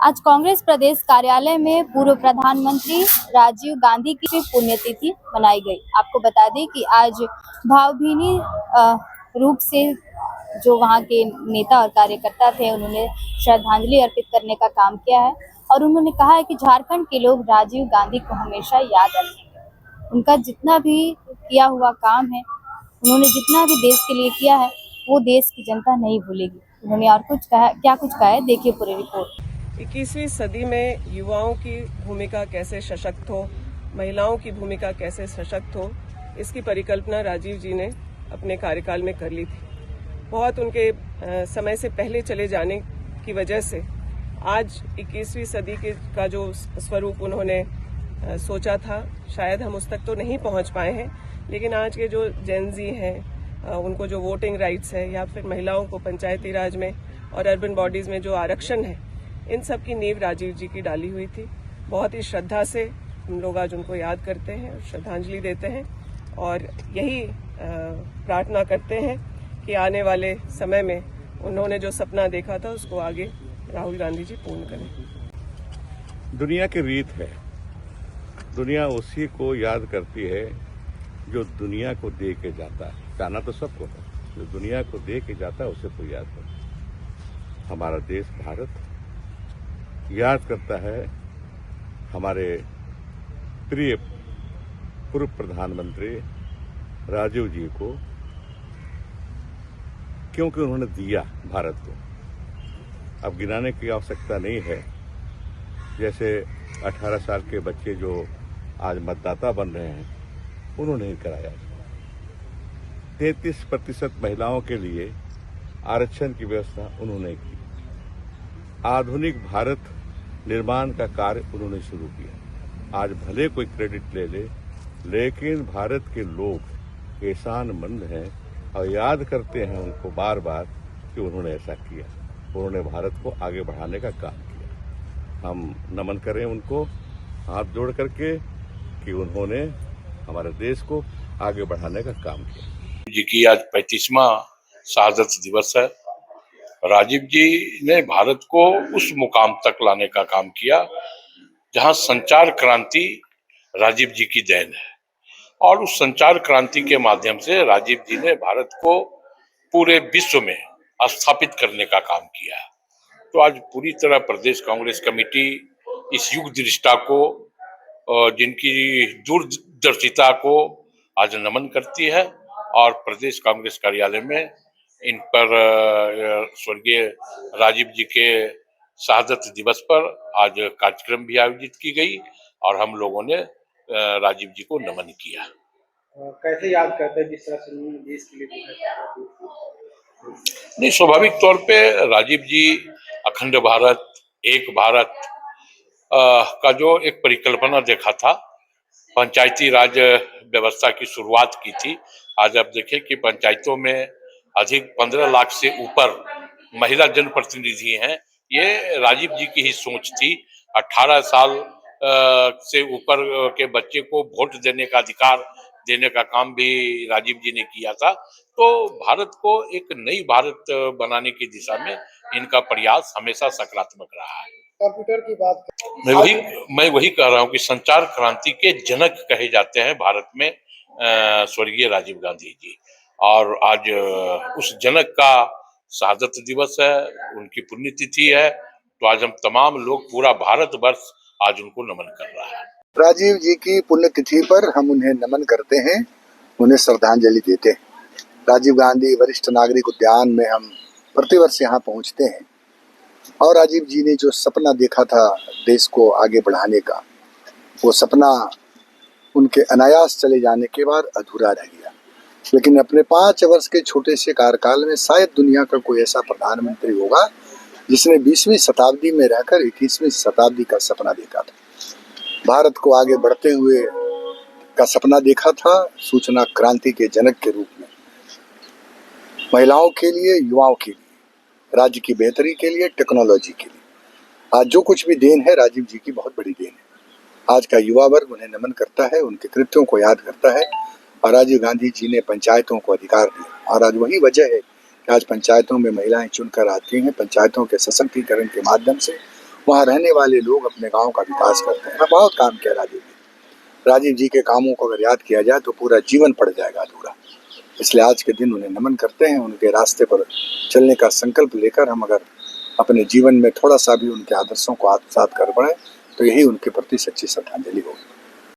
आज कांग्रेस प्रदेश कार्यालय में पूर्व प्रधानमंत्री राजीव गांधी की पुण्यतिथि मनाई गई। आपको बता दें कि आज भावभीनी रूप से जो वहां के नेता और कार्यकर्ता थे, उन्होंने श्रद्धांजलि अर्पित करने का काम किया है और उन्होंने कहा है कि झारखंड के लोग राजीव गांधी को हमेशा याद रखेंगे। उनका जितना भी किया हुआ काम है, उन्होंने जितना भी देश के लिए किया है, वो देश की जनता नहीं भूलेगी। उन्होंने और कुछ कहा, क्या कुछ कहा है, देखिए पूरी रिपोर्ट। 21वीं सदी में युवाओं की भूमिका कैसे सशक्त हो, महिलाओं की भूमिका कैसे सशक्त हो, इसकी परिकल्पना राजीव जी ने अपने कार्यकाल में कर ली थी। बहुत उनके समय से पहले चले जाने की वजह से आज 21वीं सदी का जो स्वरूप उन्होंने सोचा था, शायद हम उस तक तो नहीं पहुंच पाए हैं। लेकिन आज के जो जेनजी हैं, उनको जो वोटिंग राइट्स है या फिर महिलाओं को पंचायती राज में और अर्बन बॉडीज में जो आरक्षण है, इन सब की नींव राजीव जी की डाली हुई थी। बहुत ही श्रद्धा से हम लोग आज उनको याद करते हैं, श्रद्धांजलि देते हैं और यही प्रार्थना करते हैं कि आने वाले समय में उन्होंने जो सपना देखा था उसको आगे राहुल गांधी जी पूर्ण करें। दुनिया की रीत है, दुनिया उसी को याद करती है जो दुनिया को दे के जाता है। जाना तो सबको है, जो दुनिया को दे के जाता है उसे कोई याद करता है। हमारा देश भारत याद करता है हमारे प्रिय पूर्व प्रधानमंत्री राजीव जी को, क्योंकि उन्होंने दिया भारत को। अब गिनाने की आवश्यकता नहीं है। जैसे 18 साल के बच्चे जो आज मतदाता बन रहे हैं, उन्होंने ही कराया। 33% महिलाओं के लिए आरक्षण की व्यवस्था उन्होंने की। आधुनिक भारत निर्माण का कार्य उन्होंने शुरू किया। आज भले कोई क्रेडिट ले ले, लेकिन भारत के लोग एहसानमंद हैं और याद करते हैं उनको बार बार कि उन्होंने ऐसा किया। उन्होंने भारत को आगे बढ़ाने का काम किया। हम नमन करें उनको हाथ जोड़ करके कि उन्होंने हमारे देश को आगे बढ़ाने का काम किया। जी की आज 35वां शहादत दिवस है। राजीव जी ने भारत को उस मुकाम तक लाने का काम किया जहां संचार क्रांति राजीव जी की देन है और उस संचार क्रांति के माध्यम से राजीव जी ने भारत को पूरे विश्व में स्थापित करने का काम किया। तो आज पूरी तरह प्रदेश कांग्रेस कमेटी इस युग दृष्टा को, जिनकी दूरदर्शिता को आज नमन करती है और प्रदेश कांग्रेस कार्यालय में इन पर स्वर्गीय राजीव जी के शहादत दिवस पर आज कार्यक्रम भी आयोजित की गई और हम लोगों ने राजीव जी को नमन किया। कैसे याद करते हैं जिस तरह से उन्होंने देश के लिए नहीं, स्वाभाविक तौर पे राजीव जी अखंड भारत, एक भारत का जो एक परिकल्पना देखा था, पंचायती राज व्यवस्था की शुरुआत की थी। आज आप देखें कि पंचायतों में अधिक 15 लाख से ऊपर महिला जनप्रतिनिधि हैं। ये राजीव जी की ही सोच थी। 18 साल से ऊपर के बच्चे को वोट देने का अधिकार देने का काम भी राजीव जी ने किया था। तो भारत को एक नई भारत बनाने की दिशा में इनका प्रयास हमेशा सकारात्मक रहा है। कंप्यूटर की बात मैं वही कह रहा हूँ कि संचार क्रांति के जनक कहे जाते हैं भारत में स्वर्गीय राजीव गांधी जी, और आज उस जनक का शहादत दिवस है, उनकी पुण्यतिथि है। तो आज हम तमाम लोग, पूरा भारत वर्ष आज उनको नमन कर रहा है। राजीव जी की पुण्यतिथि पर हम उन्हें नमन करते हैं, उन्हें श्रद्धांजलि देते हैं। राजीव गांधी वरिष्ठ नागरिक उद्यान में हम प्रतिवर्ष यहाँ पहुँचते हैं और राजीव जी ने जो सपना देखा था देश को आगे बढ़ाने का, वो सपना उनके अनायास चले जाने के बाद अधूरा रह गया। लेकिन अपने 5 वर्ष के छोटे से कार्यकाल में शायद दुनिया का कोई ऐसा प्रधानमंत्री होगा जिसने 20वीं शताब्दी में रहकर 21वीं शताब्दी का सपना देखा था। भारत को आगे बढ़ते हुए का सपना देखा था, सूचना क्रांति के जनक के रूप में, महिलाओं के लिए, युवाओं के लिए, राज्य की बेहतरी के लिए, टेक्नोलॉजी के लिए। आज जो कुछ भी देन है राजीव जी की बहुत बड़ी देन है। आज का युवा वर्ग उन्हें नमन करता है, उनके कृत्यों को याद करता है और राजीव गांधी जी ने पंचायतों को अधिकार दिया और आज वही वजह है कि आज पंचायतों में महिलाएं चुनकर आती हैं। पंचायतों के सशक्तिकरण के माध्यम से वहाँ रहने वाले लोग अपने गांव का विकास करते हैं। बहुत काम किया राजीव जी के कामों को अगर याद किया जाए तो पूरा जीवन पड़ जाएगा अधूरा। इसलिए आज के दिन उन्हें नमन करते हैं। उनके रास्ते पर चलने का संकल्प लेकर हम अगर अपने जीवन में थोड़ा सा भी उनके आदर्शों को आत्मसात कर बढ़े तो यही उनके प्रति सच्ची श्रद्धांजलि होगी।